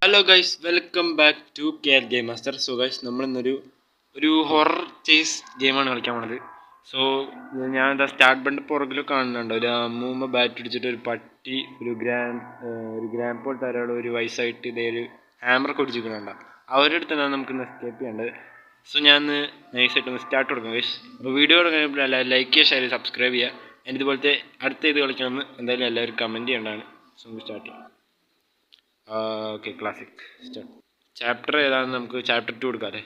Hello guys, welcome back to care game master. So guys, നമ്മളിന്നൊരു horror chase ഗെയിമാണ് കളിക്കാൻ പോണത്. സോ ഞാൻ എന്താ സ്റ്റാർട്ട് ബണ്ട് പുറകിൽ കാണുന്നുണ്ട്. ഒരു അമ്മൂമ്മ ബാറ്റ് അടിച്ചിട്ട് ഒരു പട്ടി, ഒരു ഗ്രാൻഡ് പോൾ തരാളോ, ഒരു വയസ്സായിട്ട് ഇതേ ഒരു ഹാമറൊക്കെ ഒടിച്ചിരിക്കുന്നുണ്ട്. അവരുടെ അടുത്താണ് നമുക്ക് എസ്കേപ്പ് ചെയ്യേണ്ടത്. സോ ഞാൻ നൈസായിട്ടൊന്ന് സ്റ്റാർട്ട് കൊടുക്കാം ഗൈസ്. അപ്പോൾ വീഡിയോ തുടങ്ങുമ്പോൾ ലൈക്ക് ചെയ്യുക, ഷെയർ ചെയ്യുക, സബ്സ്ക്രൈബ് ചെയ്യുക. and ഇതുപോലത്തെ അടുത്ത ഇത് കളിക്കണമെന്ന് എന്തായാലും എല്ലാവരും കമൻറ്റ് ചെയ്യേണ്ടതാണ്. സോ നമുക്ക് സ്റ്റാർട്ട് ചെയ്യാം. Okay, classic start. ചാപ്റ്റർ ഏതാണെന്ന് നമുക്ക് ചാപ്റ്റർ 2 കൊടുക്കാം അല്ലേ?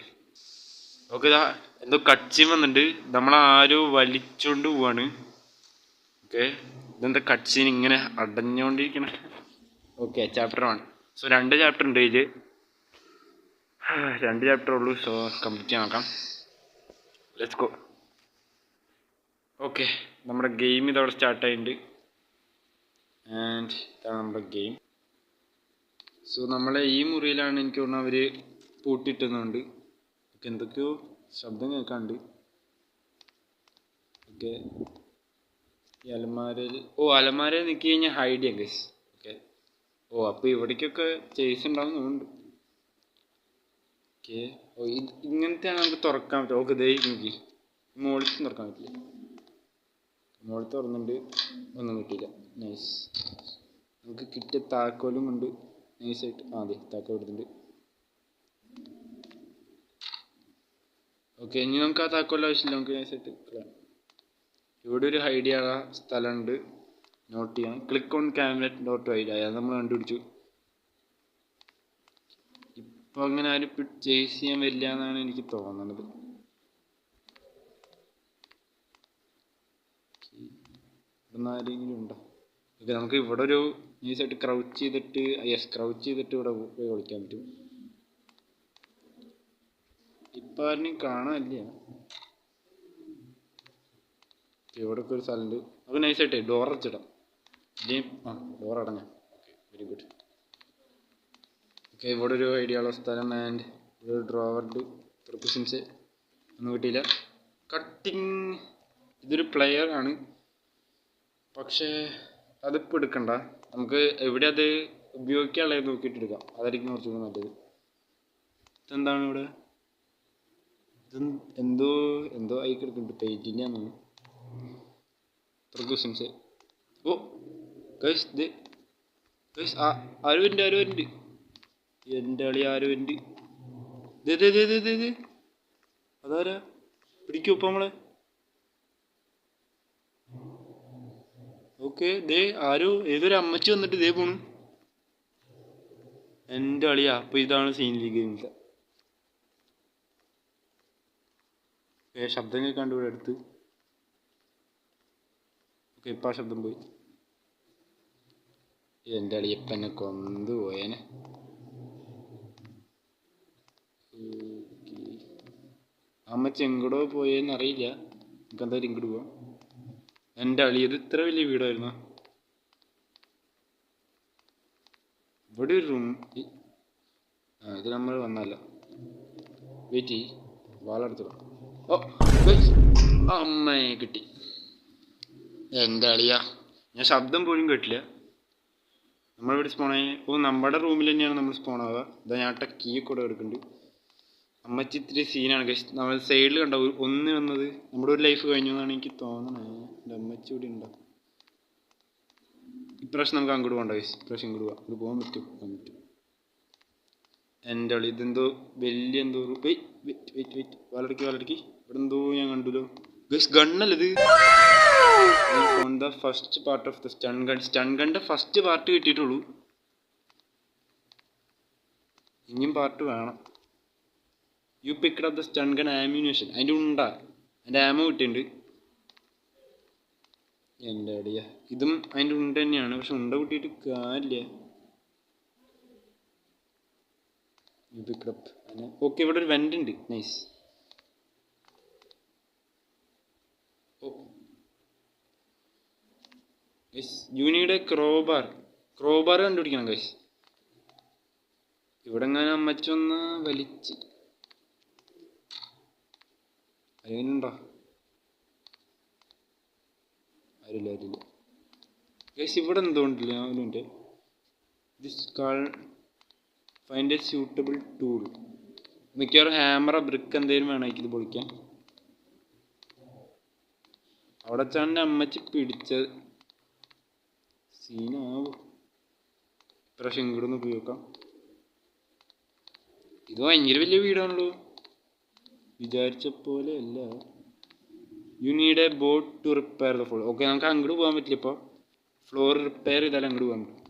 ഓക്കെ, ഇതാ എന്തോ കട്ട്സീൻ വന്നിട്ടുണ്ട്. നമ്മളാരോ വലിച്ചോണ്ട് പോവാണ്. ഓക്കെ, ഇതെന്താ കട്ട്സീൻ ഇങ്ങനെ അടഞ്ഞോണ്ടിരിക്കണ? Okay, chapter 1. സോ 2 ചാപ്റ്റർ ഉണ്ട് ഇതിൽ. 2 ചാപ്റ്റർ ഉള്ളൂ. സോ കംപ്ലീറ്റ് ചെയ്യാൻ നോക്കാം. Let's go. ഓക്കെ, നമ്മുടെ ഗെയിം ഇതവിടെ സ്റ്റാർട്ടായിട്ടുണ്ട്. ആൻഡ് ഇതാണ് നമ്മുടെ ഗെയിം. സോ നമ്മളെ ഈ മുറിയിലാണ് എനിക്ക് തോന്നുന്നു അവർ പൂട്ടിയിട്ടുന്നുണ്ട്. ഓക്കെ, എന്തൊക്കെയോ ശബ്ദം കേൾക്കാണ്ട്. ഓക്കെ, ഈ അലമാരയിൽ അലമാരയിൽ നിൽക്കി കഴിഞ്ഞാൽ ഹൈഡ് ചെയ്യാം ഗൈസ്. ഓക്കെ, അപ്പോൾ ഇവിടേക്കൊക്കെ ചേസ് ഉണ്ടാവുന്നുണ്ട്. ഓക്കെ, ഇങ്ങനത്തെയാണ് നമുക്ക് തുറക്കാൻ പറ്റും. ഓക്കെ, ദേ നോക്കി, മുകളിൽ തുറക്കാൻ പറ്റില്ല. മുകളിൽ തുറന്നുണ്ട്, ഒന്നും കിട്ടിയില്ല. നൈസ്. നമുക്ക് കിട്ടിയ താക്കോലും ഉണ്ട്. നൈസായിട്ട് അതെ താക്കോൽ എടുത്തിട്ടുണ്ട്. ഓക്കെ, ഇനി നമുക്ക് ആ താക്കോൽ ആവശ്യമില്ല. നമുക്ക് നൈസായിട്ട് ഇവിടെ ഒരു ഹൈഡ് ചെയ്യാനുള്ള സ്ഥലമുണ്ട്, നോട്ട് ചെയ്യണം. Click on cabinet dot hide. അത് നമ്മൾ കണ്ടുപിടിച്ചു. ഇപ്പോൾ അങ്ങനെ ആരും ചേസ് ചെയ്യാൻ വരില്ല എന്നാണ് എനിക്ക് തോന്നുന്നത്. ഇവിടെ ആരെങ്കിലും ഉണ്ടോ? ഓക്കെ, നമുക്ക് ഇവിടെ ഒരു നൈസായിട്ട് ക്രൗച്ച് ചെയ്തിട്ട് ഇവിടെ പോയി കളിക്കാൻ പറ്റും. ഇപ്പം ആരെയും കാണാനില്ല. ഇവിടെയൊക്കെ ഒരു സ്ഥലമുണ്ട്. നമുക്ക് നൈസായിട്ട് ഡോർ അടച്ചിടാം. ഡോർ അടഞ്ഞ. Okay, very good. ഓക്കെ, ഇവിടെ ഒരു ഐഡിയ ഉള്ള സ്ഥലം. ആൻഡ് ഒരു ഡ്രോവറുണ്ട്. പ്രൊഫഷൻസ് ഒന്നും കിട്ടിയില്ല. കട്ടിങ്, ഇതൊരു പ്ലെയർ ആണ്, പക്ഷേ അതിപ്പോൾ എടുക്കണ്ട. നമുക്ക് എവിടെ അത് ഉപയോഗിക്കാനുള്ളത് നോക്കിയിട്ട് എടുക്കാം. അതായിരിക്കും കുറച്ചുകൂടി നല്ലത്. ഇതെന്താണ് ഇവിടെ? എന്തോ എന്തോ ആയി കിടക്കുന്നുണ്ട്. പെയിൻറ്റിൻ്റെ ആണെന്ന്. പ്രൊഫഷൻസ്. ഗൈസ്, ഗൈസ് ആരും വരുന്നുണ്ട്. എൻ്റെ കളി ആരും ഉണ്ട്. അതാരാ? പിടിക്കൂ ഇപ്പം നമ്മളെ. ഓക്കെ, ആരോ ഏതൊരു അമ്മച്ചി വന്നിട്ട് ഇതേ പോണു. എൻ്റെ കളിയാ. അപ്പോൾ ഇതാണ് സീനിലേക്ക് ഗെയിമില്ല. ശബ്ദം കേൾക്കാണ്ട് ഇവിടെ അടുത്ത്. ഓക്കെ, ഇപ്പം ആ ശബ്ദം പോയി. എൻ്റെ അളിയപ്പ എന്നെ കൊന്നു പോയേനെ. അമ്മച്ചി എങ്ങോട്ടോ പോയെന്നറിയില്ല. നമുക്ക് എന്തായാലും ഇങ്ങോട്ട് പോവാം. എൻ്റെ അളി, ഇത് ഇത്ര വലിയ വീടായിരുന്നു. ഇവിടെ ഒരു റൂം. ഇത് നമ്മൾ വന്നല്ല. വെയിറ്റ് ചെയ്യ്, വാളെടുത്തിടാം. അമ്മയെ കിട്ടി. എൻ്റെ അളിയാ, ഞാൻ ശബ്ദം പോലും കേട്ടില്ല. നമ്മളിവിടെ സ്പോണായി. നമ്മുടെ റൂമിൽ തന്നെയാണ് നമ്മൾ സ്പോണാവുക. ഇതാ ഞാൻ കീ കൂടെ എടുക്കുന്നുണ്ട്. അമ്മച്ചി ഇത്തിരി സീനാണ് ഗൈസ്. നമ്മൾ സൈഡിൽ കണ്ട ഒന്ന് വന്നത് നമ്മുടെ ഒരു ലൈഫ് കഴിഞ്ഞു എന്നാണ് എനിക്ക് തോന്നണത്. എൻ്റെ അമ്മച്ചി ഇവിടെ ഉണ്ടോ? ഇപ്രാവശ്യം നമുക്ക് അങ്ങോട്ട് പോകണ്ട ഗൈസ്. ഇപ്രാവശ്യം ഇങ്ങോട്ട് പോകാം. ഇവിടെ പോകാൻ പറ്റും. എൻ്റെ അളി, ഇതെന്തോ വലിയ എന്തോ. വെയിറ്റ് വളടക്കി. ഇവിടെ എന്തോ ഞാൻ കണ്ടുല്ലോ ഗൈസ്. ഗണ്ണല്ലത്. On the first part of the stun ഗണ്ണിൻ്റെ ഫസ്റ്റ് പാർട്ട് കിട്ടിയിട്ടുള്ളൂ. ഇനിയും പാർട്ട് വേണം. You picked up the stun gun ammunition. അതിൻ്റെ അതിൻ്റെ ആമോ കിട്ടിയിട്ടുണ്ട്. എൻ്റെ അടിയ, ഇതും അതിൻ്റെ ഉണ്ട തന്നെയാണ്. പക്ഷെ ഉണ്ട കിട്ടിയിട്ട് കാര്യമില്ല. U picked up. ഓക്കെ, ഇവിടെ ഒരു വെൻ്റ് ഉണ്ട്. നൈസ്. യൂണിയുടെ ക്രോബാർ കണ്ടുപിടിക്കണം ഗൈസ്. ഇവിടെ എങ്ങനെ അമ്മച്ചൊന്ന് വലിച്ച് അറിയുന്നുണ്ടോ? ആരില്ല ഗൈസ്. ഇവിടെ എന്തുകൊണ്ടില്ല. അതിൻ്റെ ഫൈൻഡ് എ സ്യൂട്ടബിൾ ടൂൾ. മിക്കവാറും ഹാമറോ ബ്രിക്ക് എന്തെങ്കിലും വേണമെങ്കിൽ ഇത് പൊളിക്കാൻ. അവിടെ വെച്ചാണ് അമ്മച്ചി പിടിച്ചത്. സീനാവും. ഇപ്രാവശ്യം ഇങ്ങോട്ടൊന്ന് പോയി നോക്കാം. ഇത് ഭയങ്കര വലിയ വീടാണല്ലോ, വിചാരിച്ച പോലെ അല്ല. You need a boat to repair the floor. Okay, നമുക്ക് അങ്ങോട്ട് പോകാൻ പറ്റില്ല. ഇപ്പോൾ ഫ്ലോർ റിപ്പയർ ചെയ്താലും അങ്ങോട്ട് പോകാൻ പറ്റും.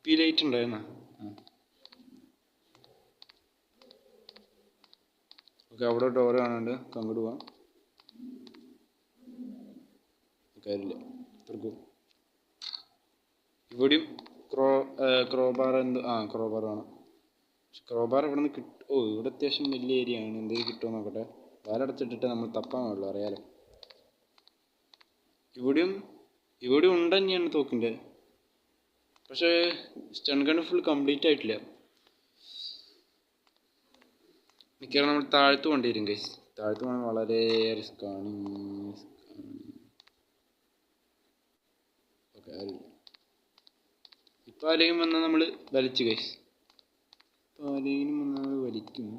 പി ലൈറ്റ് ഉണ്ടായിരുന്ന. ഓക്കെ, അവിടെ ഡോറ് കാണാണ്ട് അങ്ങോട്ട് പോവാം. കാര്യമില്ല, തുറക്കും. ഇവിടെയും ക്രോബാർ ക്രോബാർ വേണം. ക്രോബാർ ഇവിടെ നിന്ന് കിട്ടും. ഇവിടെ അത്യാവശ്യം വലിയ ഏരിയ ആണ്. എന്തെങ്കിലും കിട്ടുമോ നോക്കട്ടെ. വാലടച്ചിട്ടിട്ട് നമ്മൾ തപ്പാൻ പാടുള്ളൂ, അറിയാലോ. ഇവിടെയും ഉണ്ട് തന്നെയാണ് തോക്കിൻ്റെ. പക്ഷേ സ്റ്റൺ ഗൺ ഫുൾ കംപ്ലീറ്റ് ആയിട്ടില്ല. മിക്കവാറും നമ്മൾ താഴ്ത്തു കൊണ്ടിരും ഗൈസ്. താഴ്ത്തു പോകാൻ വളരെ റിസ്ക് ആണ്. ഓക്കെ, ഇപ്പം ആരെങ്കിലും വന്നാൽ നമ്മൾ വലിച്ചു ഗൈസ്. ഇപ്പം ആരെങ്കിലും വന്നാൽ നമ്മൾ വലിക്കും.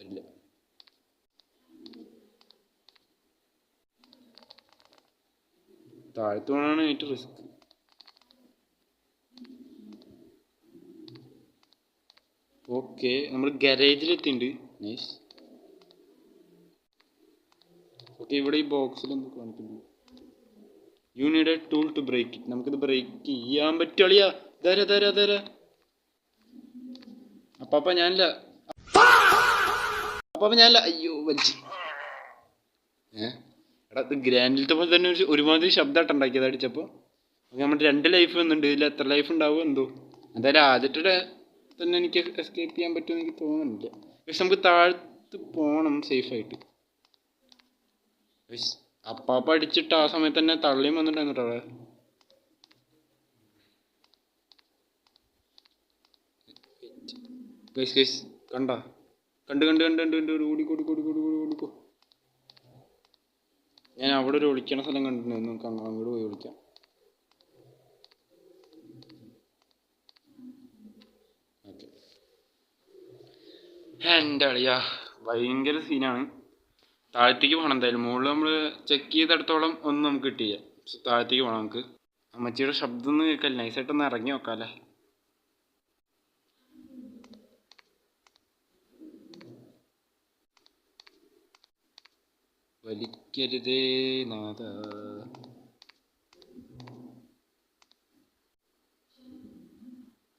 അല്ല, താഴ്ത്തു പോകാനാണ് ഏറ്റവും റിസ്ക്. ഓക്കെ, നമ്മൾ ഗാരേജിലെത്തിണ്ട്. നൈസ്. ഓക്കെ, ഇവിടെ ഈ ബോക്സിൽ എന്ത് കാണിക്കുന്നു? You need a tool to break it. നമുക്കിത് ബ്രേക്ക് ചെയ്യാൻ പറ്റിയ തരാ. അപ്പാപ്പ ഞാനില്ല. അയ്യോ വലിച്ച്. എടാ, ഇത് ഗ്രാൻഡിലത്തെ പോലെ തന്നെ ഒരുമാതിരി ശബ്ദമായിട്ട് ഉണ്ടാക്കിയത് അടിച്ചപ്പോൾ. നമ്മൾ 2 ലൈഫ് വന്നിട്ടുണ്ട്. ഇതിൽ എത്ര ലൈഫ് ഉണ്ടാവും എന്തോ. എന്തായാലും ആദ്യത്തെ തന്നെ എനിക്ക് എസ്കേപ്പ് ചെയ്യാൻ പറ്റുമെന്ന് എനിക്ക് തോന്നുന്നില്ല. പക്ഷെ നമുക്ക് താഴ്ത്ത് പോകണം സേഫായിട്ട്. അപ്പാപ്പ അടിച്ചിട്ട് ആ സമയത്ത് തന്നെ തള്ളിയും വന്നിട്ടായിരുന്നു അവിടെ. ഗൈസ് കണ്ട് ഓടിക്കോ. ഞാൻ അവിടെ ഒരു ഒളിക്കണ സ്ഥലം കണ്ടിട്ടുണ്ടായിരുന്നു. നമുക്ക് അങ്ങോട്ട് പോയി വിളിക്കാം. ഓക്കെ, എൻ്റെ അളിയാ ഭയങ്കര സീനാണ്. താഴത്തേക്ക് പോകണം എന്തായാലും. മുകളിൽ നമ്മൾ ചെക്ക് ചെയ്തെടുത്തോളം ഒന്നും നമുക്ക് കിട്ടിയില്ല. താഴത്തേക്ക് പോകണം നമുക്ക്. അമ്മച്ചിയുടെ ശബ്ദം ഒന്നും കേൾക്കല്ല. നൈസായിട്ടൊന്ന് ഇറങ്ങി നോക്കാം അല്ലേ. വലിക്കരുതേ നാഥ.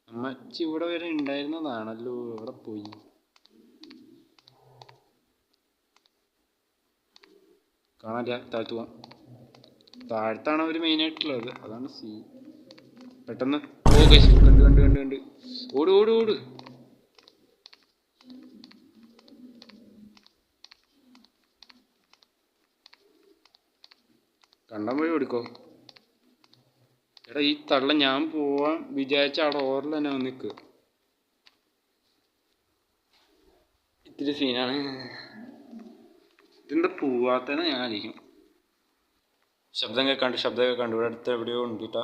അമ്മച്ചി ഇവിടെ വരെ ഉണ്ടായിരുന്നതാണല്ലോ, അവിടെ പോയി. കാണാനില്ല. താഴ്ത്തു പോവാം. താഴത്താണ് അവർ മെയിനായിട്ടുള്ളത്. അതാണ് സീ. പെട്ടെന്ന് കണ്ട് ഓട്. കണ്ടാൻ പോയി ഓടിക്കോ. എടാ, ഈ തള്ള ഞാൻ പോവാൻ വിചാരിച്ച അവിടെ ഓറിൽ തന്നെ വന്ന് നിൽക്കുക. ഇത്തിരി സീനാണ്. ഇതെന്താ പോവാത്തന്നെ ഞാൻ ആയിരിക്കും. ശബ്ദം കേൾക്കാണ്ട് ഇവിടെ അടുത്ത് എവിടെയോ ഉണ്ടിട്ടാ.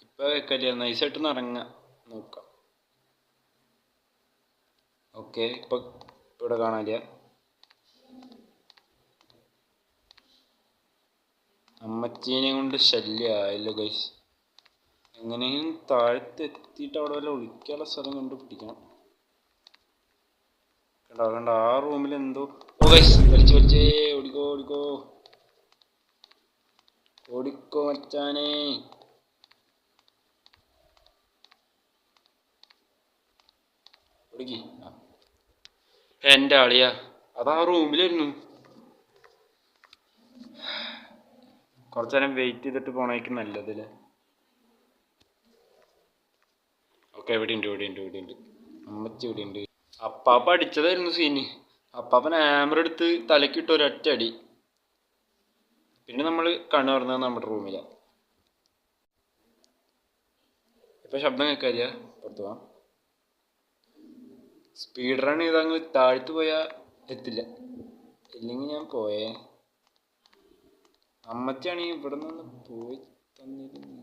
ഇപ്പൊ കേൾക്കല്ലേ. നൈസായിട്ടൊന്ന് ഇറങ്ങാം നോക്കാം. ഓക്കെ, ഇപ്പൊ ഇവിടെ കാണാനില്ല. അമ്മച്ചീനെ കൊണ്ട് ശല്യമായല്ലോ ഗൈസ്. എങ്ങനെയും താഴത്ത് എത്തിയിട്ട് അവിടെ വല്ല ഒളിക്കാനുള്ള സ്ഥലം കണ്ടുപിടിക്കണം. കണ്ട ആ റൂമിൽ എന്തോ. വലിച്ചേ ഓടിക്കോ മച്ചാനെ. എൻ്റെ ആളിയാ, അതാ റൂമിലായിരുന്നു. കുറച്ചു നേരം വെയിറ്റ് ചെയ്തിട്ട് പോണേക്കും നല്ലതല്ലേ. ഓക്കെ, ഇവിടെയുണ്ട്. അമ്മച്ചി ഇവിടെയുണ്ട്. അപ്പാപ്പ അടിച്ചതായിരുന്നു സീന്. അപ്പാപ്പൻ ഹാമർ എടുത്ത് തലക്കിട്ട് ഒരൊറ്റ അടി. പിന്നെ നമ്മൾ കണ്ണു തുറന്നത് നമ്മുടെ റൂമിലാണ്. ഇപ്പം ശബ്ദം കേൾക്കാറില്ല. പുറത്ത് പോവാം. സ്പീഡ് റൺ ചെയ്തങ്ങ് താഴ്ത്തു പോയാൽ എത്തില്ല. ഇല്ലെങ്കിൽ ഞാൻ പോയേ. അമ്മച്ചാണെങ്കിൽ ഇവിടെ നിന്ന് പോയി തന്നിരുന്നു.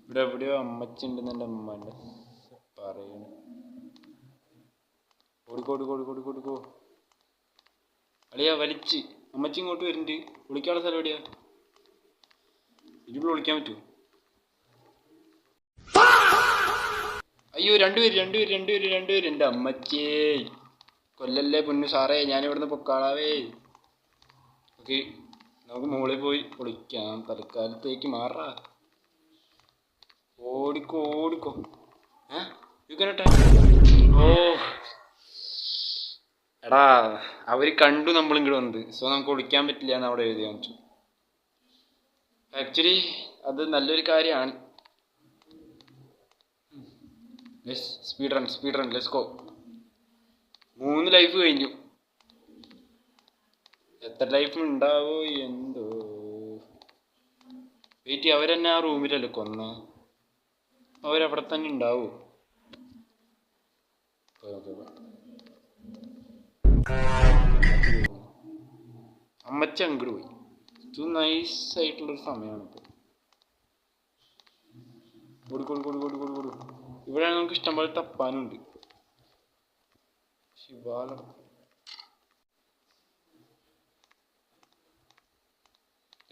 ഇവിടെ എവിടെയോ അമ്മച്ചി ഉണ്ടെന്ന് എൻ്റെ അമ്മ പറയണു. ഓടിക്കോ. അളിയാ വലിച്ച് അമ്മച്ചി ഇങ്ങോട്ട് വരുന്നുണ്ട്. വിളിക്കാനുള്ള സ്ഥലം എവിടെയാ? ഇതിവിടെ വിളിക്കാൻ പറ്റുമോ? അയ്യോ രണ്ടുപേര് എൻ്റെ അമ്മച്ചിയേ. കൊല്ലല്ലേ പൊന്നു സാറേ, ഞാനിവിടുന്ന് പൊക്കാളാവേ. ഓക്കെ, നമുക്ക് മുകളിൽ പോയി വിളിക്കാം. തൽക്കാലത്തേക്ക് മാറാ. ഓടിക്കോ. ഓ എടാ, അവര് കണ്ടു നമ്മളിങ്ങോട്ട് വന്നത്. സോ നമുക്ക് വിളിക്കാൻ പറ്റില്ല എന്ന് അവിടെ എഴുതി കാണിച്ചു. ആക്ച്വലി അത് നല്ലൊരു കാര്യമാണ്. Speed run let's go. 3 life കഴിഞ്ഞു. എത്ര ലൈഫ് ഉണ്ടാവോ എന്തോ. വെയിറ്റ്, അവരെന്നെ ആ റൂമിലല്ലേ കൊന്നേ? അവരവിടെ തന്നെ ഉണ്ടാവോ? അമ്മച്ച അങ്ങോട്ട് പോയി. ഇത് നൈസായിട്ടുള്ളൊരു സമയമാണ് ഇപ്പോൾ. കൊടു. ഇവിടെ നമുക്ക് ഇഷ്ടംപോലെ തപ്പാനുണ്ട്. ശിവാലം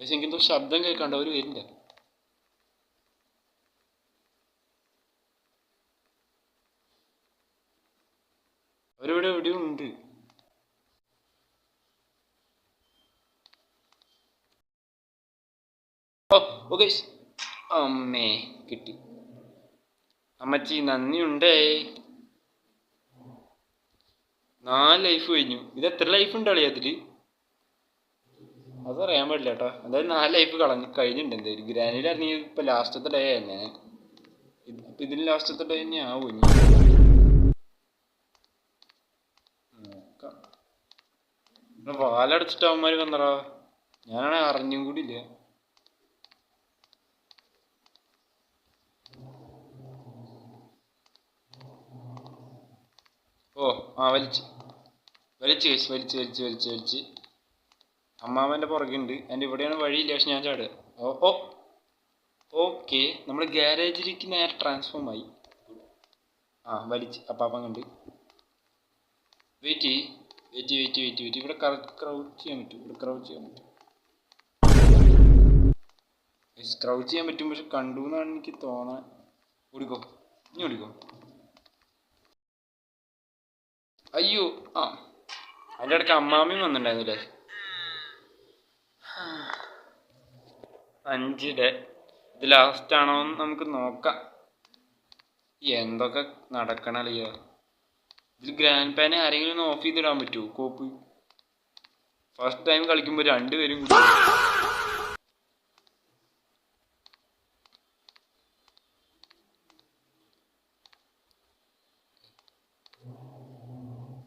എനിക്കെന്തോ ശബ്ദം കേൾക്കാണ്ട്. അവർ വരില്ല. അവരിവിടെ എവിടെയും ഉണ്ട്. ഓക്കെ, അമ്മേ കിട്ടി. അമ്മച്ചി നന്ദിയുണ്ടേ. 4 ലൈഫ് കഴിഞ്ഞു. ഇത് എത്ര ലൈഫ് ഉണ്ട് അതില്? അതറിയാൻ പാടില്ല കേട്ടോ. എന്തായാലും 4 ലൈഫ് കഴിഞ്ഞിട്ടുണ്ട്. എന്തായാലും ഗ്രാനിയിൽ ഇറങ്ങി ഇപ്പൊ ലാസ്റ്റത്തെ ഡേ തന്നെ. ഇതിന് ലാസ്റ്റത്തെ ഡേ തന്നെ ആവും. വാലടച്ചിട്ട് അവന്മാര് വന്നടാ. ഞാനാണെ അറിഞ്ഞും കൂടി ഇല്ല. വലിച്ച് അമ്മാവൻ്റെ പുറകുണ്ട്. എൻ്റെ ഇവിടെയാണ് വഴിയില്ല, പക്ഷെ ഞാൻ ചാടുക. ഓക്കെ, നമ്മൾ ഗ്യാരേജിലേക്ക് നേരെ ട്രാൻസ്ഫോം ആയി. വലിച്ച് അപ്പാപ്പം കണ്ട്. വെയിറ്റ്. ഇവിടെ ക്രൗച്ച് ചെയ്യാൻ പറ്റും. ക്രൗച്ച് ചെയ്യാൻ പറ്റും, പക്ഷെ കണ്ടു എന്നാണ് എനിക്ക് തോന്നാൻ. ഓടിക്കോ. അയ്യോ, അതിൻ്റെ ഇടയ്ക്ക് അമ്മാമ്മയും വന്നിട്ടുണ്ടായിരുന്നില്ലേ? 5 ഡേ. ഇത് ലാസ്റ്റ് ആണോ എന്ന് നമുക്ക് നോക്കാം. എന്തൊക്കെ നടക്കണല്ലോ ഇതിൽ. ഗ്രാൻഡ് പാനെ ആരെങ്കിലും ഒന്ന് ഓഫ് ചെയ്തിടാൻ പറ്റുമോ? കോപ്പ് ഫസ്റ്റ് ടൈം കളിക്കുമ്പോൾ 2 പേരും കൂടി.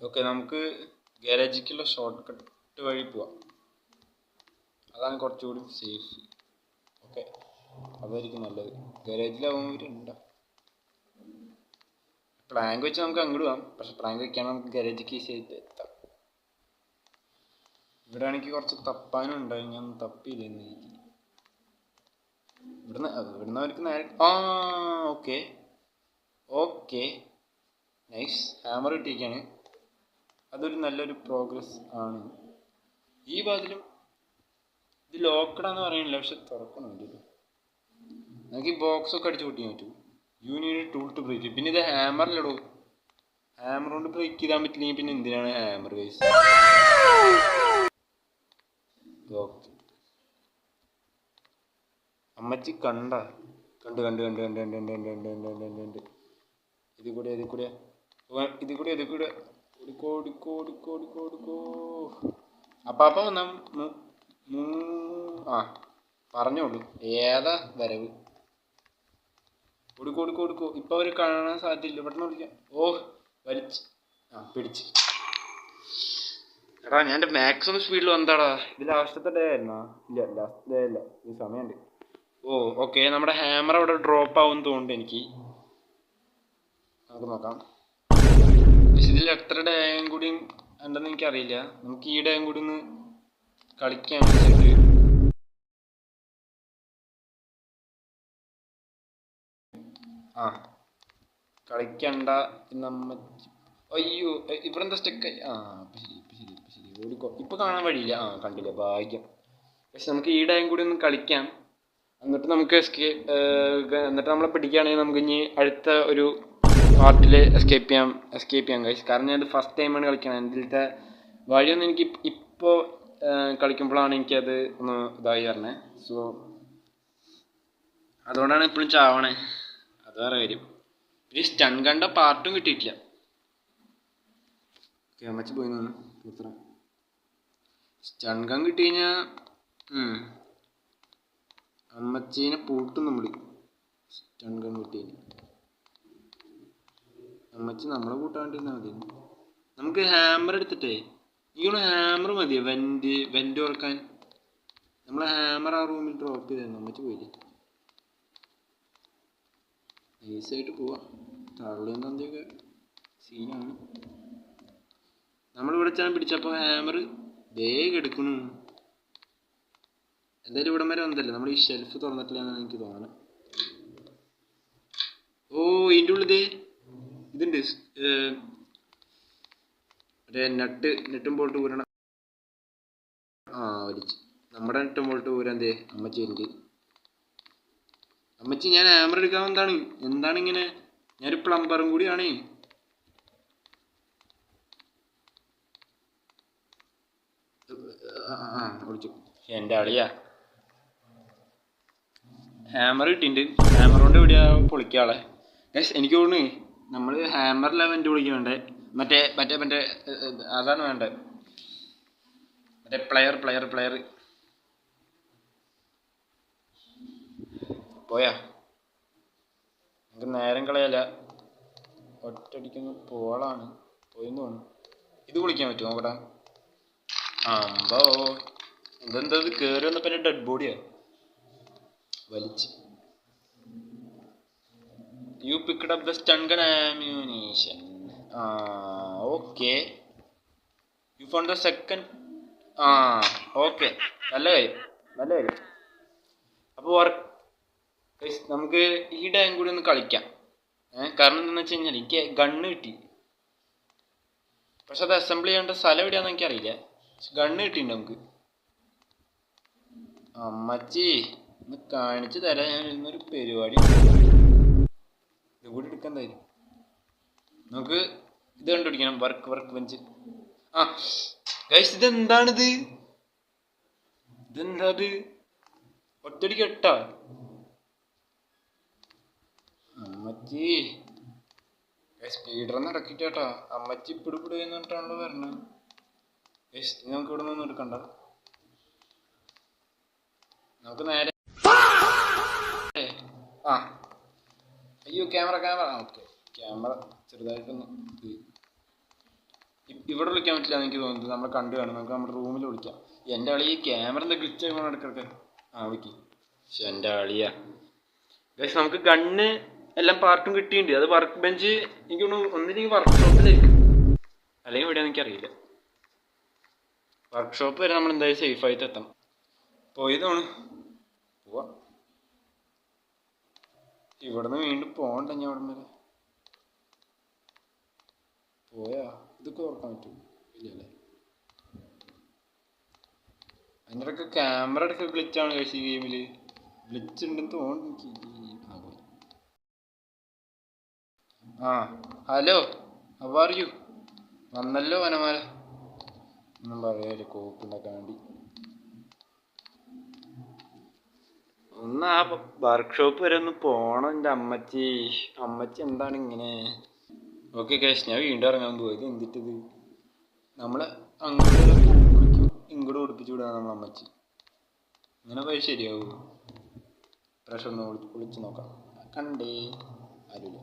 ഓക്കെ, നമുക്ക് ഗാരേജിലേക്കുള്ള ഷോർട്ട് കട്ട് വഴി പോവാം. അതാണ് കുറച്ചുകൂടി സേഫ്. ഓക്കെ, അതായിരിക്കും നല്ലത്. ഗാരേജിലാവുമ്പോരുണ്ടോ? പ്ലാങ്ക് വെച്ച് നമുക്ക് അങ്ങോട്ട് പോകാം. പക്ഷെ പ്ലാങ്ക് വെക്കാൻ നമുക്ക് ഗാരേജിലേക്ക് ഈസി ആയിട്ട് എത്താം. ഇവിടെ ആണെങ്കിൽ കുറച്ച് തപ്പാനുണ്ടായി. ഞാൻ തപ്പിയില്ലെന്ന് എനിക്ക്. ഇവിടുന്ന് അവർക്ക് നേരെ. Okay nice. ഹാമർ കിട്ടിയിരിക്കുകയാണ്. അതൊരു നല്ലൊരു പ്രോഗ്രസ് ആണ്. ഈ വാതിലും ഇത് ലോക്കഡാന്ന് പറയുന്നില്ല, പക്ഷെ തുറക്കണമല്ലോ. നമുക്ക് ഈ ബോക്സ് ഒക്കെ അടിച്ചു പൊട്ടിക്കാൻ പറ്റും. You need tool to break. പിന്നെ ഇത് ഹാമറിലിടൂ. ഹാമർ കൊണ്ട് ബ്രേക്ക് ചെയ്താൻ പറ്റില്ലെങ്കിൽ പിന്നെ എന്തിനാണ് ഹാമർ ഗൈസ്? ഓക്കെ, അമ്മച്ചി കണ്ട്. ഇതിൽ കൂടെ ഓടിക്കോ. അപ്പാപ്പ വന്ന പറഞ്ഞോളൂ ഏതാ വരവ്. ഓടിക്കോ. ഇപ്പൊ അവര് കാണാൻ സാധ്യതയില്ല. പെട്ടെന്ന് വിളിക്കാം. വലിച്ച് പിടിച്ച്. എടാ, ഞാൻ എൻ്റെ മാക്സിമം സ്പീഡിൽ വന്നതാടാ. ഇത് ലാസ്റ്റത്തെ ഡേ ആയിരുന്നാ? ഇല്ല, ലാസ്റ്റ് ഡേ അല്ല. ഈ സമയമുണ്ട്. ഓ ഓക്കെ, നമ്മുടെ ഹാമർ അവിടെ ഡ്രോപ്പ് ആവും തോന്നുന്നുണ്ട് എനിക്ക്. നമുക്ക് നോക്കാം. പക്ഷെ ഇതിൽ എത്ര ഡേയും കൂടി ഉണ്ടെന്ന് എനിക്കറിയില്ല. നമുക്ക് ഈ ഡേയും കൂടി ഒന്ന് കളിക്കാൻ വെച്ചിട്ട് ആ കളിക്കണ്ട നമ്മ. അയ്യോ, ഇവിടെ എന്താ സ്റ്റെക്ക്? ആ ഇപ്പം ശരി ഇപ്പം ശരി ഇപ്പം ശരി. ഓടിക്കോ. ഇപ്പം കാണാൻ വഴിയില്ല. ആ കണ്ടില്ല, ഭാഗ്യം. പക്ഷെ നമുക്ക് ഈ ഡേയും കൂടി ഒന്ന് കളിക്കാം. എന്നിട്ട് നമുക്ക് എന്നിട്ട് നമ്മളെ പിടിക്കുകയാണെങ്കിൽ നമുക്ക് ഇനി അടുത്ത ഒരു പാർട്ടിൽ എസ്കേപ്പ് ചെയ്യാം കഴിച്ച്. കാരണം ഞാനത് ഫസ്റ്റ് ടൈമാണ് കളിക്കണം. ഇതിലത്തെ വഴിയൊന്നും എനിക്ക് ഇപ്പോൾ കളിക്കുമ്പോഴാണ് എനിക്കത് ഒന്ന് ഇതായി വരണേ. സോ അതുകൊണ്ടാണ് ഇപ്പോഴും ചാവണേ. അത് വേറെ കാര്യം. ഈ സ്റ്റൺ കണ്ട പാർട്ടും കിട്ടിയിട്ടില്ല. അമ്മച്ചി പോയി നിന്ന് സ്റ്റൺ ഗൺ കിട്ടി കഴിഞ്ഞാൽ അമ്മച്ചീനെ പൂട്ടും നമ്മൾ. സ്റ്റൺ ഗൺ കിട്ടി അമ്മച്ചി നമ്മളെ കൂട്ടാണ്ടിരുന്നാൽ മതി. നമുക്ക് ഹാമർ എടുത്തിട്ടേ, എനിക്കൊന്ന് ഹാമർ മതിയോ വെന്റ് തുറക്കാൻ. നമ്മളെ ഹാമർ ആ റൂമിൽ ഡ്രോപ്പ് ചെയ്തായിരുന്നു. അമ്മച്ചി പോയില്ലേ? നൈസായിട്ട് പോവാം. തള്ളിയും തന്തിയൊക്കെ സീനാണ്. നമ്മളിവിടെ വെച്ചാൽ പിടിച്ചപ്പോൾ ഹാമർ വേഗം എടുക്കണു. എന്തായാലും ഇവിടം വരെ വന്നതല്ലേ, നമ്മൾ ഈ ഷെൽഫ് തുറന്നിട്ടില്ല എന്നാണ് എനിക്ക് തോന്നുന്നത്. ഓ ഇതിൻ്റെ ഉള്ളിൽ ഇതുണ്ട്, മറ്റേ നെട്ടും ബോൾട്ട് ഊരണം. ആ വലിച്ച് നമ്മുടെ നെട്ടും ബോൾട്ട് ഊരാൻ എന്തേ അമ്മച്ചി ഉണ്ട്. അമ്മച്ചി ഞാൻ ഹാമർ എടുക്കാൻ എന്താണ് ഇങ്ങനെ? ഞാനൊരു പ്ലംബറും കൂടിയാണേ. വിളിച്ചു എൻ്റെ അളിയാ. ഹാമർ കിട്ടിയിട്ടുണ്ട്. ഹാമർ കൊണ്ട് എവിടെയാ പൊളിക്കാളെ? എനിക്ക് തോന്നുന്നു നമ്മൾ ഹാമറിലാ വെന്റ് പൊളിക്കാൻ വേണ്ടേ. മറ്റേ മറ്റേ മറ്റേ അതാണ് വേണ്ടത്. മറ്റേ പ്ലെയർ പോയാ നമുക്ക് നേരം കളയല്ല. ഒറ്റടിക്കുന്ന പോളാണ് പോയെന്ന് തോന്നുന്നു. ഇത് പൊളിക്കാൻ പറ്റുമോ നോക്കട്ടെ? അമ്പോ എന്തെന്താ ഇത് കയറി വന്നപ്പോൾ എൻ്റെ ഡെഡ് ബോഡിയാ വലിച്ച്. You picked up the stun gun ammunition. Okay, you found the second. Okay, നല്ല കാര്യം. അപ്പോൾ നമുക്ക് ഈ ഡേയും കൂടി ഒന്ന് കളിക്കാം. കാരണം എന്താണെന്ന് വെച്ച് കഴിഞ്ഞാൽ എനിക്ക് ഗണ്ണ് കിട്ടി. പക്ഷെ അത് അസംബിൾ ചെയ്യേണ്ട സ്ഥലം എവിടെയാണെന്ന് എനിക്കറിയില്ല. ഗണ്ണ് കിട്ടിയിട്ടുണ്ട് നമുക്ക്. അമ്മച്ചി ഒന്ന് കാണിച്ചു തരാം. ഞാൻ ഇരുന്നൊരു പരിപാടി ഇത് കൂടി എടുക്കാൻ തരും. നമുക്ക് ഇത് കണ്ടുപിടിക്കണം. Work bench. ഗൈസ് ഇതെന്താണിത്? ഒറ്റടിക്ക് എട്ടാ അമ്മച്ചി. സ്പീഡ് റൺ ഇറക്കിട്ടാ അമ്മച്ചി പിടിപിടി എന്നിട്ടാണല്ലോ വരണത്. നമുക്ക് ഇവിടെ നിന്നൊന്നും എടുക്കണ്ട. നമുക്ക് നേരെ അയ്യോ ക്യാമറ ഓക്കെ. ക്യാമറ ചെറുതായിട്ടൊന്ന് ഇവിടെ വിളിക്കാൻ പറ്റില്ല എന്ന് എനിക്ക് തോന്നുന്നത്. നമ്മൾ കണ്ടു കാണും. നമുക്ക് നമ്മുടെ റൂമിൽ വിളിക്കാം. എൻ്റെ അളി ക്യാമറ എന്താ ഗ്ലിച്ച് ആയി പോകണം ഇടയ്ക്കിടയ്ക്ക്. വിളിക്കും. പക്ഷെ എൻ്റെ അളിയാ ഗൈസ് നമുക്ക് ഗണ്ണ് എല്ലാം പാർട്ടും കിട്ടിയിട്ടുണ്ട്. അത് വർക്ക് ബെഞ്ച് എനിക്ക് ഒന്നില്ലെങ്കിൽ വർക്ക്ഷോപ്പിലായിരിക്കും, അല്ലെങ്കിൽ എവിടെയാണെന്ന് എനിക്കറിയില്ല. വർക്ക്ഷോപ്പ് വരെ നമ്മൾ എന്തായാലും സേഫായിട്ട് എത്തണം. പോയതാണ് പോവാ. ഇവിടെ നിന്ന് വീണ്ടും പോകണ്ട. ഞാൻ അവിടെ വരെ പോയാ ഇതൊക്കെ ഓർക്കാൻ പറ്റും ഇല്ലല്ലേ? അതിൻ്റെ ഇടയ്ക്ക് ക്യാമറ ഇടയ്ക്ക് ഗ്ലിച്ചാണ് കഴിച്ച ഗെയിമിൽ. ഗ്ലിച്ച് ഉണ്ടെന്ന് തോന്നുന്നു എനിക്ക്. Hello, how are you? വന്നല്ലോ വനമാല. ഒന്നും പറയാല്ലേ, കോപ്പുണ്ടാക്കാൻ വേണ്ടി. ഒന്ന് ആ വർക്ക്ഷോപ്പ് വരെ ഒന്ന് പോണം. എൻ്റെ അമ്മച്ചി എന്താണ് ഇങ്ങനെ? ഓക്കെ ഗൈസ്, ഞാൻ വീണ്ടും ഇറങ്ങാൻ പോവാ. ഇത് എന്തിട്ടത്? നമ്മളെ അങ്ങോട്ട് ഇങ്ങോട്ട് ഓടിപ്പിച്ചു വിടാൻ നമ്മളെ അമ്മച്ചി. ഇങ്ങനെ പോയി ശരിയാവൂ? പ്രഷർ ഒന്ന് വിളിച്ച് നോക്കാം. കണ്ടേ ആരുമില്ല.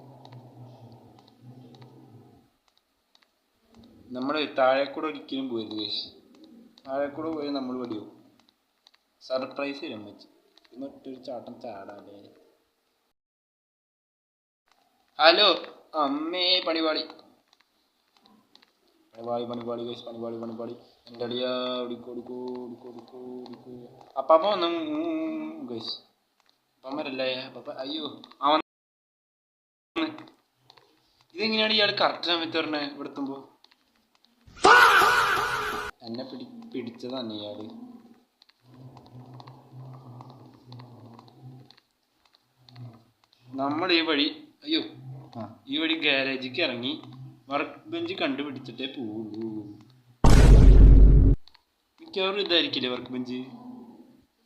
നമ്മൾ താഴെക്കൂടെ ഒരിക്കലും പോയത് ഗൈസ്. താഴെക്കൂടെ പോയി നമ്മൾ വടിയോ സർപ്രൈസ് തരും അമ്മച്ചി. മറ്റൊരു ചാട്ടം ചാടാല്ലേ. ഹലോ അമ്മേ പണിപാളി ഗൈസ്, പണിപാളി എൻ്റെ അടിയാ ഓടിക്കോ. അപ്പാപ്പ വന്നു ഗൈസ്. അപ്പമ്മരല്ലേ അപ്പാപ്പ. അയ്യോ ആ വന്ന്. ഇതെങ്ങനെയാണ് ഇയാൾ കറക്റ്റ് സമയത്ത് പറഞ്ഞേ ഇവിടെ എത്തുമ്പോ? എന്നെ പിടിച്ചതാണ് ഇയാള്. നമ്മൾ ഈ വഴി ഗാരേജിക്ക് ഇറങ്ങി വർക്ക് ബെഞ്ച് കണ്ടുപിടിച്ചിട്ടേ പോവുള്ളൂ. മിക്കവാറും ഇതായിരിക്കില്ലേ വർക്ക് ബെഞ്ച്.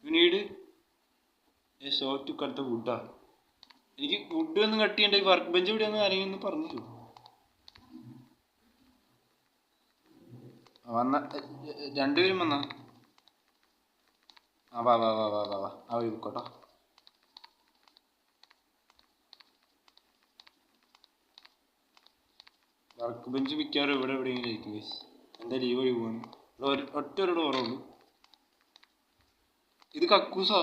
പിന്നീട് ഷോർട്ട് ടു കട്ട് വുഡാ. എനിക്ക് വുഡ് ഒന്ന് കട്ട് ചെയ്യണ്ട. വർക്ക് ബെഞ്ച് എവിടെയാന്ന് ആരെങ്കിലും ഒന്ന് പറഞ്ഞു. വന്ന രണ്ടുപേരും വന്നാ വാ ആ വഴി പോക്കോട്ടോ. വർക്ക് ബെഞ്ച് മിക്കവാറും ഇവിടെ എവിടെയെങ്കിലും ആയിരിക്കും ഗൈസ്. എന്തായാലും ഈ വഴി പോവാണ്. ഇവിടെ ഒറ്റ ഒരു ഡോറുള്ളൂ. ഇത് കക്കൂസാ.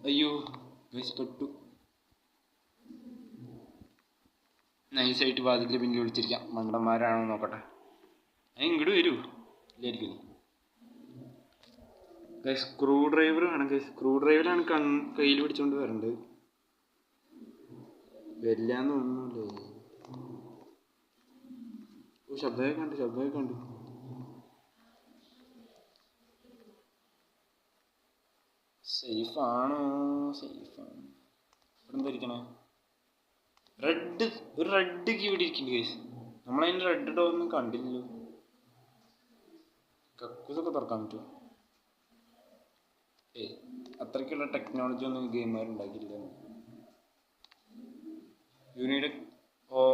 അയ്യോ ഗൈസ് പെട്ടു. നൈസായിട്ട് വാതിലിൻ്റെ പിന്നിൽ വിളിച്ചിരിക്കാം. മണ്ടന്മാരാണോ നോക്കട്ടെ. ഇങ്ങോട്ട് വരൂ. ഇല്ലായിരിക്കും ഗൈസ്. സ്ക്രൂ ഡ്രൈവർ വേണം ഗൈസ്. സ്ക്രൂ ഡ്രൈവറാണ് കയ്യിൽ പിടിച്ചോണ്ട് വരേണ്ടത്. വരില്ലാന്ന് തോന്നുന്നില്ലേ. ശബ്ദമൊക്കെ കണ്ടു. സേഫാണ്. ഇവിടെ എന്താ ഇരിക്കണേ? ഒരു റെഡ് കീ ഇവിടെ ഇരിക്കുന്നുണ്ട് ഗൈസ്. നമ്മളതിൻ്റെ റെഡ് ഡോറൊന്നും കണ്ടില്ലല്ലോ. കക്കൂസൊക്കെ തുറക്കാൻ പറ്റുമോ? അത്രയ്ക്കുള്ള ടെക്നോളജി ഒന്നും ഗെയിമുകാരുണ്ടാക്കിയില്ല. യൂണിയുടെ അപ്പം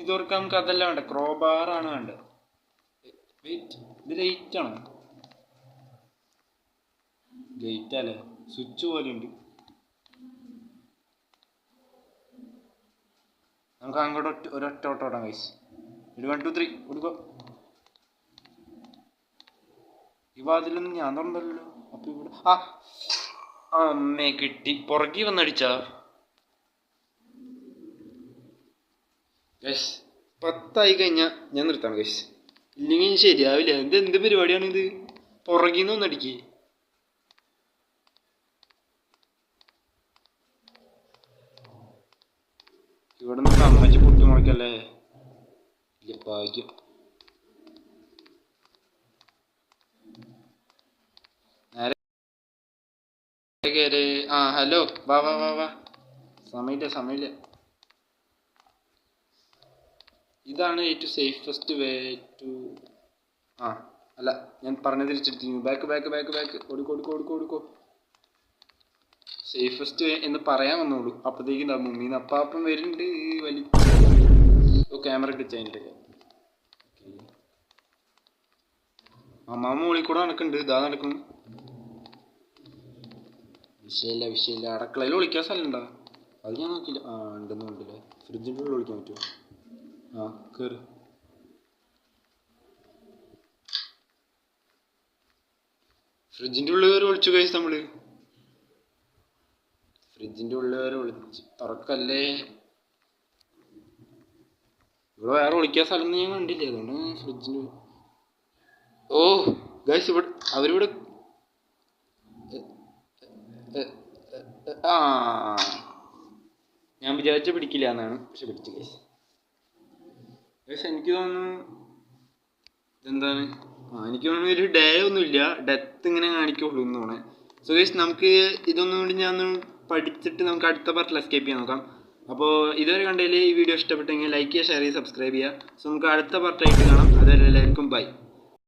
ഇത് തുറക്കാൻ നമുക്ക് അതല്ല വേണ്ട, ക്രോബാറാണ് വേണ്ടത്. വെയിറ്റ്, ഇത് ലൈറ്റാണോ? ലൈറ്റല്ലേ, സ്വിച്ച് പോലെ ഉണ്ട്. നമുക്ക് അങ്ങോട്ട് ഒരൊറ്റ ഓട്ടം ഗൈസ്. 1 2 3 കൊടുക്കോ. ഈ വാതിലൊന്നും ഞാൻ തുറന്നല്ലോ. അപ്പൊ ഇവിടെ അമ്മേ കിട്ടി. പുറകെ വന്നടിച്ചാ ഗൈസ്. 10 ആയി കഴിഞ്ഞാൽ ഞാൻ നിർത്താണ് ഗൈസ്. ഇല്ലെങ്കിൽ ശരിയാവില്ല. എന്ത് പരിപാടിയാണിത്? പുറകിന്ന് വന്നടിക്കേ. ഇവിടെ നിന്ന് അമ്മച്ചി പൊട്ടി മുളക്കല്ലേ. ഇല്ല ഭാഗ്യം. നേരെ ഹലോ വാ. സമയമില്ല. ഇതാണ് ഏറ്റവും സേഫസ്റ്റ് വേ ടു. അല്ല, ഞാൻ പറഞ്ഞത് തിരിച്ചെടുത്തിരുന്നു. ബാക്ക് ഓടിക്കോ. സേഫസ്റ്റ് വേ എന്ന് പറയാൻ വന്നോളൂ. അപ്പോഴത്തേക്കും മമ്മീന്ന് അപ്പാപ്പം വരുന്നുണ്ട്. ക്യാമറ ഇട്ടിട്ട് അമ്മാമ്മ മുകളിൽ കൂടെ നടക്കുന്നുണ്ട്. ഇതാ നടക്കുന്നു. വിഷയമില്ല. അടുക്കളയിൽ ഒളിക്കാൻ സ്ഥലം ഉണ്ടോ? അത് ഞാൻ നോക്കിയില്ല. ഉണ്ടെന്നുണ്ടല്ലേ. ഫ്രിഡ്ജിൻ്റെ ഉള്ളിൽ ഒളിക്കാൻ പറ്റുമോ? കയറി. ഫ്രിഡ്ജിൻ്റെ ഉള്ളിൽ കയറി ഒളിച്ചു കഴിച്ച് നമ്മള്. ഫ്രിഡ്ജിൻ്റെ ഉള്ളിൽ കയറി ഒളിച്ച് തുറക്കല്ലേ. ഇവിടെ വേറെ ഒളിക്കാൻ സ്ഥലം ഞാൻ കണ്ടില്ല. അതുകൊണ്ട് ഫ്രിഡ്ജിൻ്റെ ഗൈസ് ഇവിടെ അവരിവിടെ ഞാൻ വിചാരിച്ച പിടിക്കില്ല എന്നാണ്. പക്ഷെ പിടിച്ചു ഗൈസ്. എനിക്ക് തോന്നുന്നു ഇതെന്താണ്, എനിക്ക് തോന്നുന്നു ഒരു ഡേ ഒന്നുമില്ല, ഡെത്ത് ഇങ്ങനെ കാണിക്കുള്ളൂ എന്ന് തോന്നേ. സോ ഗൈസ്, നമുക്ക് ഇതൊന്നും കൂടി ഞാൻ പഠിച്ചിട്ട് നമുക്ക് അടുത്ത പാർട്ടിൽ എസ്കേപ്പ് ചെയ്യാൻ നോക്കാം. അപ്പോൾ ഇതുവരെ കണ്ടതിൽ ഈ വീഡിയോ ഇഷ്ടപ്പെട്ടെങ്കിൽ ലൈക്ക് ചെയ്യുക, ഷെയർ ചെയ്യുക, സബ്സ്ക്രൈബ് ചെയ്യുക. സോ നമുക്ക് അടുത്ത പാർട്ടായിട്ട് കാണാം. അതുവരെ എല്ലാവർക്കും ബൈ.